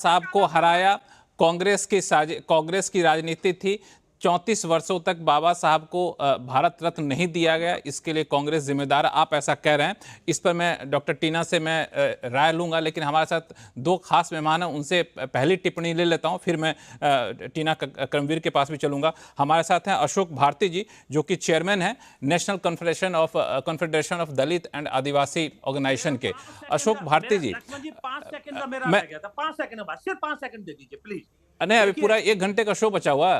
साहब को हराया। कांग्रेस की राजनीति थी। 34 वर्षों तक बाबा साहब को भारत रत्न नहीं दिया गया, इसके लिए कांग्रेस जिम्मेदार। आप ऐसा कह रहे हैं, इस पर मैं डॉक्टर टीना से मैं राय लूंगा, लेकिन हमारे साथ दो खास मेहमान हैं, उनसे पहली टिप्पणी ले लेता हूं, फिर मैं टीना करमवीर के पास भी चलूंगा। हमारे साथ हैं अशोक भारती जी, जो कि चेयरमैन हैं national confederation of Dalit and Adivasi organisation के। अशोक भारती जी, 5 सेकंड का मेरा रह गया था, 5 सेकंड बाद, सिर्फ 5 सेकंड दे दीजिए प्लीज। नहीं, अभी पूरा 1 घंटे का शो बचा हुआ,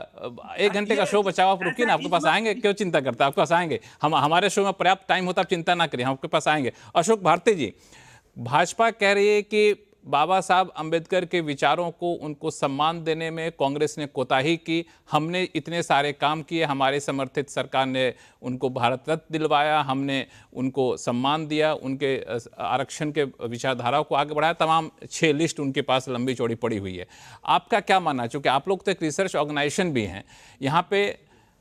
1 घंटे का शो बचा हुआ। आप रुकिए ना, आपके पास आएंगे, क्यों चिंता करते हैं, आपके पास आएंगे। हमारे शो में पर्याप्त टाइम होता, आप चिंता ना करिए, हम आपके पास आएंगे। अशोक भारती जी, भाजपा कह रही है कि बाबा साहब अंबेडकर के विचारों को, उनको सम्मान देने में कांग्रेस ने कोताही की। हमने इतने सारे काम किए, हमारी समर्थित सरकार ने उनको भारत रत्न दिलवाया, हमने उनको सम्मान दिया, उनके आरक्षण के विचारधारा को आगे बढ़ाया। तमाम 6 लिस्ट उनके पास लंबी चौड़ी पड़ी हुई है। आपका क्या मानना है, चूंकि आप लोग तो एक रिसर्च ऑर्गेनाइजेशन भी हैं, यहाँ पे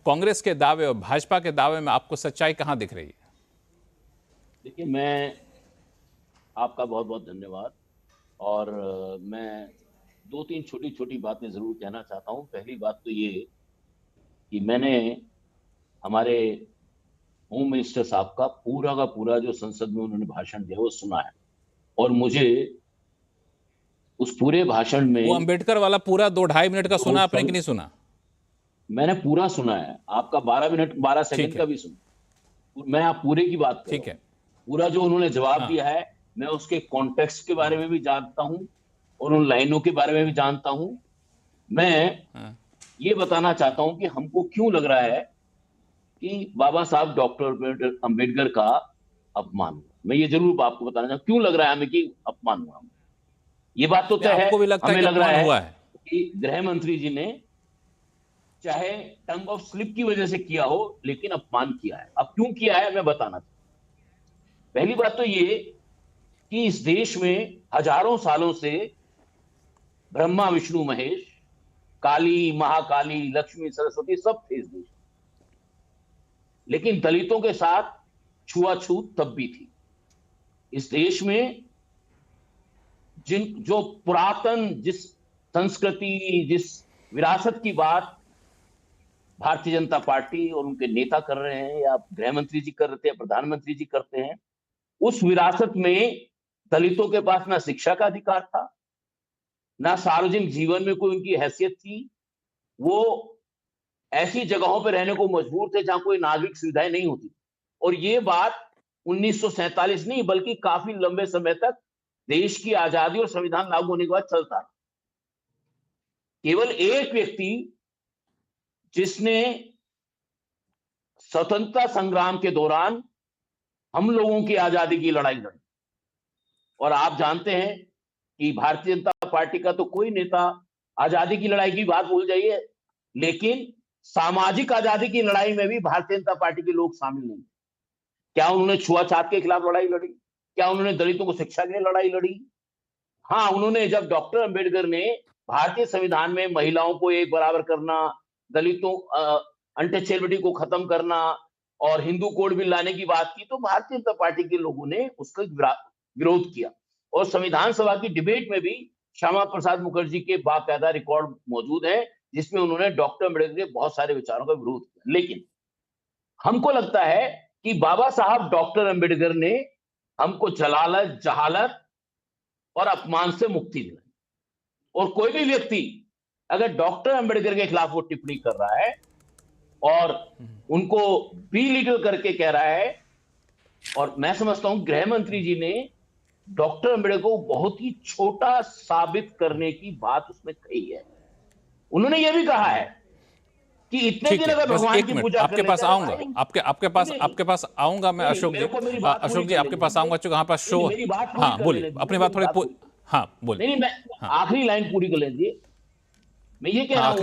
कांग्रेस के दावे और भाजपा के दावे में आपको सच्चाई कहाँ दिख रही है? देखिए, मैं आपका बहुत बहुत धन्यवाद। और मैं 2-3 छोटी छोटी बातें जरूर कहना चाहता हूं। पहली बात तो ये कि मैंने हमारे होम मिनिस्टर साहब का पूरा जो संसद में उन्होंने भाषण दिया वो सुना है, और मुझे उस पूरे भाषण में वो अंबेडकर वाला पूरा 2-2.5 मिनट का सुना आपने कि नहीं सुना? मैंने पूरा सुना है, आपका 12 मिनट 12 सेकंड का भी सुना। मैं आप पूरे की बात कर रहा हूं। ठीक है। पूरा जो उन्होंने जवाब दिया है, मैं उसके कॉन्टेक्स्ट के बारे में भी जानता हूं और उन लाइनों के बारे में भी जानता हूं। मैं ये बताना चाहता हूं कि हमको क्यों लग रहा है कि बाबा साहब डॉक्टर अंबेडकर का अपमान हुआ। मैं ये जरूर आपको बताना चाहूँ क्यों लग रहा है हमें कि अपमान हुआ। ये बात तो तय है, आपको भी लगता हमें है कि लग रहा अपमान हुआ है है कि गृह मंत्री जी ने चाहे टंग ऑफ स्लिप की वजह से किया हो, लेकिन अपमान किया है। अब क्यों किया है मैं बताना चाहता हूं। पहली बात तो ये कि इस देश में हजारों सालों से ब्रह्मा विष्णु महेश, काली महाकाली लक्ष्मी सरस्वती सब थे इस देश, लेकिन दलितों के साथ छुआछूत तब भी थी। इस देश में जो पुरातन जिस संस्कृति, जिस विरासत की बात भारतीय जनता पार्टी और उनके नेता कर रहे हैं, या गृह मंत्री जी कर रहे थे, या प्रधानमंत्री जी करते हैं, उस विरासत में दलितों के पास ना शिक्षा का अधिकार था, ना सार्वजनिक जीवन में कोई उनकी हैसियत थी। वो ऐसी जगहों पर रहने को मजबूर थे जहां कोई नागरिक सुविधाएं नहीं होती। और ये बात 1947 नहीं बल्कि काफी लंबे समय तक देश की आजादी और संविधान लागू होने के बाद चलता रहा। केवल एक व्यक्ति जिसने स्वतंत्रता संग्राम के दौरान हम लोगों की आजादी की लड़ाई लड़ी, और आप जानते हैं कि भारतीय जनता पार्टी का तो कोई नेता आजादी की लड़ाई की बात भूल जाइए, लेकिन सामाजिक आजादी की लड़ाई में भी भारतीय जनता पार्टी के लोग शामिल नहीं। क्या उन्होंने छुआछूत के खिलाफ लड़ाई लड़ी? क्या उन्होंने दलितों को शिक्षा के लिए लड़ाई लड़ी? हाँ, उन्होंने जब डॉक्टर अंबेडकर ने भारतीय संविधान में महिलाओं को एक बराबर करना, दलितों अनटचेबिलिटी को खत्म करना और हिंदू कोड बिल लाने की बात की, तो भारतीय जनता पार्टी के लोगों ने उसका विरोध किया। और संविधान सभा की डिबेट में भी श्यामा प्रसाद मुखर्जी के बाकायदा रिकॉर्ड मौजूद है, जिसमें उन्होंने डॉक्टर अंबेडकर के बहुत सारे विचारों का विरोध किया। लेकिन हमको लगता है कि बाबा साहब डॉक्टर अंबेडकर ने हमको जलालत, जहालत और अपमान से मुक्ति दिलाई। और कोई भी व्यक्ति अगर डॉक्टर अंबेडकर के खिलाफ वो टिप्पणी कर रहा है और उनको बिलीगल करके कह रहा है, और मैं समझता हूं गृह मंत्री जी ने डॉक्टर अंबेडकर को बहुत ही छोटा साबित करने की बात उसमें कही है। उन्होंने यह भी कहा है कि इतने दिन अगर भगवान की पूजा आपके पास आऊंगा, आपके पास आऊंगा मैं अशोक जी। अशोक जी आपके पास आऊंगा, चूंकि हमारे पास शो। हाँ बोलिए, अपनी बात थोड़ी। हाँ बोलिए। नहीं, मैं आखिरी लाइन पूरी कर लीजिए। मैं ये कह रहा हूं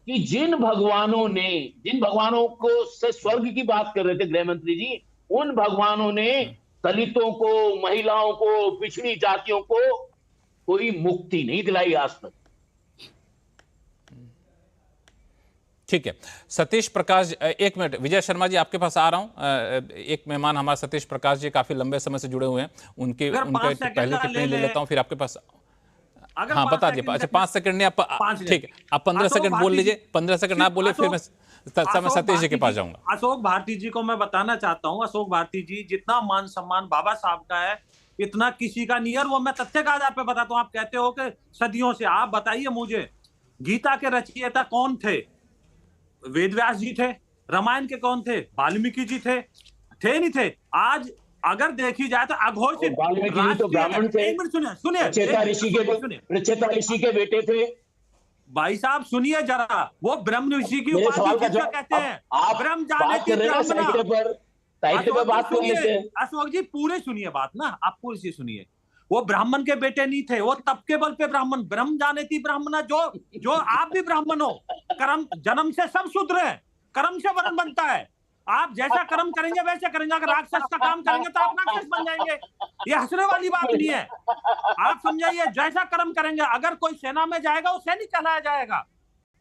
कि जिन भगवानों को से स्वर्ग की बात कर रहे थे गृह मंत्री जी, उन भगवानों ने दलितों को, महिलाओं को, पिछड़ी जातियों को कोई मुक्ति नहीं दिलाई आज तक। ठीक है, सतीश प्रकाश, 1 मिनट। विजय शर्मा जी आपके पास आ रहा हूं। एक मेहमान हमारे सतीश प्रकाश जी काफी लंबे समय से जुड़े हुए हैं, उनके पहले टिप्पणी ले लेता हूं, फिर आपके पास अगर हाँ 5 बता दिए। सेकंड अच्छा देखना- 5 सेकंड नहीं, आप 5 ले। ठीक है, आप 15 अशोक सेकंड बोल भारती लीजिए, जी- 15 सेकंड आप बोले, फिर मैं सतीश जी के पास जाऊंगा। अशोक भारती जी को मैं बताना चाहता हूं, अशोक भारती जी जितना मान सम्मान बाबा साहब का है इतना किसी का नहीं है। और वो मैं तथ्य के आधार पर बताता हूं। आप कहते हो कि सदियों से, आप बताइए मुझे गीता के रचयिता कौन थे? वेद व्यास जी थे। रामायण के कौन थे? वाल्मीकि जी थे नहीं थे? आज अगर देखी जाए तो अघोषित वाल्मीकि जी तो ब्राह्मण थे। एक मिनट सुनिए सुनिए प्रचेता ऋषि के बेटे थे। भाई साहब सुनिए जरा, वो ब्रह्म ऋषि की मेरे उपाधि सवाल का जिसको जवाब कहते हैं, आप ब्रह्म बात जाने कर रहे हैं ना, साहित्य पर अशोक बात जी कर लेते हैं। अशोक जी पूरे सुनिए बात ना, आप पूरी सी सुनिए। वो ब्राह्मण के बेटे नहीं थे, वो तब के बल पे ब्राह्मण, ब्रह्म जाने थी ब्राह्मण, जो आप भी ब्राह्मण हो। कर्म जन्म से सब शूद्र है, कर्म से वर्ण बनता है। आप जैसा कर्म करेंगे वैसे करेंगे। अगर राक्षस का काम करेंगे तो आप राक्षस बन जाएंगे। ये हंसने वाली बात नहीं है। आप समझाइए, जैसा कर्म करेंगे। अगर कोई सेना में जाएगा वो सैनिक कहलाया जाएगा,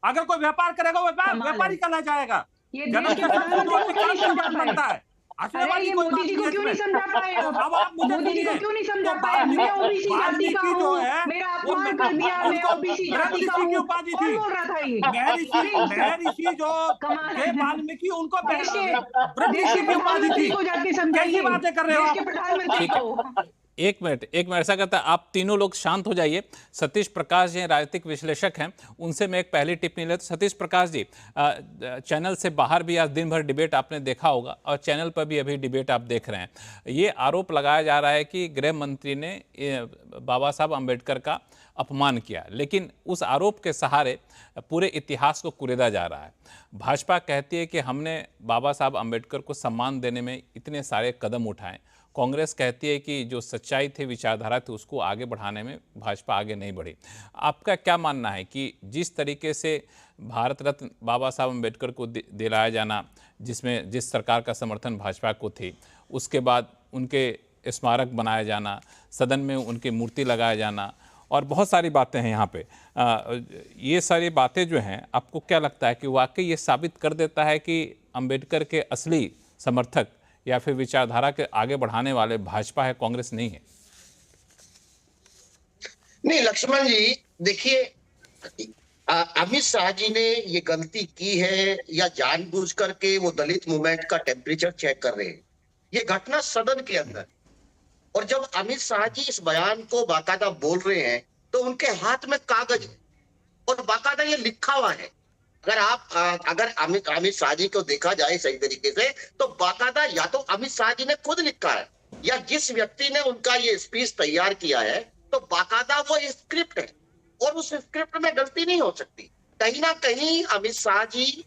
अगर कोई व्यापार करेगा वो व्यापारी कहलाया जाएगा। ये जन्म देश के से सब प्रधानमंत्री को कर्म क्यों से नहीं समझा वर्ण पाए? बनता है। हंसने अरे वाली ये कोई मोदी बात जी नहीं को है क्यों नहीं इसमें। समझा पाए? तो अब आप मुझे मोदी जी को सुनिए। क्यों नहीं तो समझा पाए? मैं ओबीसी जाति का वाल्मीकि जो हूँ, है मेरा वो अपमान कर दिया, मैं उनको ओबीसी ब्रह्म जाति का ऋषि की हूँ। उपाधि कौन थी। बोल रहा था ये? महर्षि जो कमाल थे है। वाल्मीकि, उनको देश के ब्रह्म देश ऋषि के की उपाधि थी। प्रधानमंत्री को जाके समझाइए। कैसी बातें कर रहे हो देश आप? के प्रधानमंत्री को। एक मिनट ऐसा करता है, आप तीनों लोग शांत हो जाइए। सतीश प्रकाश जी राजनीतिक विश्लेषक हैं, उनसे मैं एक पहली टिप्पणी ले। तो सतीश प्रकाश जी, चैनल से बाहर भी आज दिन भर डिबेट आपने देखा होगा और चैनल पर भी अभी डिबेट आप देख रहे हैं। ये आरोप लगाया जा रहा है कि गृह मंत्री ने बाबा साहब अम्बेडकर का अपमान किया, लेकिन उस आरोप के सहारे पूरे इतिहास को कुरेदा जा रहा है। भाजपा कहती है कि हमने बाबा साहब अम्बेडकर को सम्मान देने में इतने सारे कदम उठाए। कांग्रेस कहती है कि जो सच्चाई थी, विचारधारा थी, उसको आगे बढ़ाने में भाजपा आगे नहीं बढ़ी। आपका क्या मानना है कि जिस तरीके से भारत रत्न बाबा साहब अम्बेडकर को दिलाया जाना, जिसमें जिस सरकार का समर्थन भाजपा को थी, उसके बाद उनके स्मारक बनाया जाना, सदन में उनकी मूर्ति लगाया जाना और बहुत सारी बातें हैं यहाँ पे, ये सारी बातें जो हैं, आपको क्या लगता है कि वाकई ये साबित कर देता है कि अम्बेडकर के असली समर्थक या फिर विचारधारा के आगे बढ़ाने वाले भाजपा है, कांग्रेस नहीं है? नहीं लक्ष्मण जी, देखिए अमित शाह जी ने ये गलती की है या जानबूझ करके वो दलित मूवमेंट का टेम्परेचर चेक कर रहे हैं। ये घटना सदन के अंदर, और जब अमित शाह जी इस बयान को बाकायदा बोल रहे हैं तो उनके हाथ में कागज है और बाकायदा ये लिखा हुआ है। अगर अमित शाह जी को देखा जाए सही तरीके से तो बाकायदा या तो अमित शाह जी ने खुद लिखा है या जिस व्यक्ति ने उनका ये स्पीच तैयार किया है, तो बाकायदा वो स्क्रिप्ट है और उस स्क्रिप्ट में गलती नहीं हो सकती। कहीं ना कहीं अमित शाह जी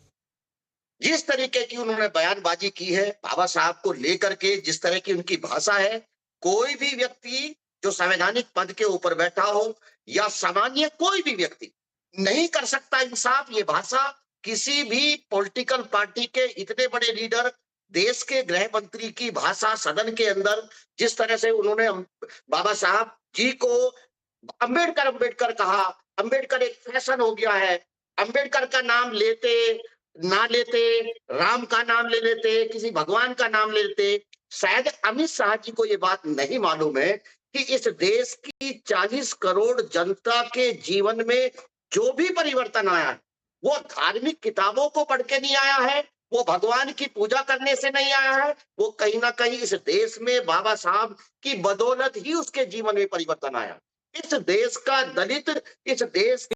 जिस तरीके की उन्होंने बयानबाजी की है बाबा साहब को लेकर के, जिस तरह की उनकी भाषा है, कोई भी व्यक्ति जो संवैधानिक पद के ऊपर बैठा हो या सामान्य कोई भी व्यक्ति नहीं कर सकता इंसाफ। ये भाषा किसी भी पॉलिटिकल पार्टी के इतने बड़े लीडर, देश के गृह मंत्री की भाषा सदन के अंदर, जिस तरह से उन्होंने बाबा साहब जी को अम्बेडकर कहा। अम्बेडकर एक फैशन हो गया है, अम्बेडकर का नाम लेते ना लेते, राम का नाम ले लेते, किसी भगवान का नाम ले लेते। शायद अमित शाह जी को ये बात नहीं मालूम है कि इस देश की 40 करोड़ जनता के जीवन में जो भी परिवर्तन आया है वो धार्मिक किताबों को पढ़ के नहीं आया है, वो भगवान की पूजा करने से नहीं आया है, वो कहीं ना कहीं इस देश में बाबा साहब की बदौलत ही उसके जीवन में परिवर्तन आया। इस देश का दलित, इस देश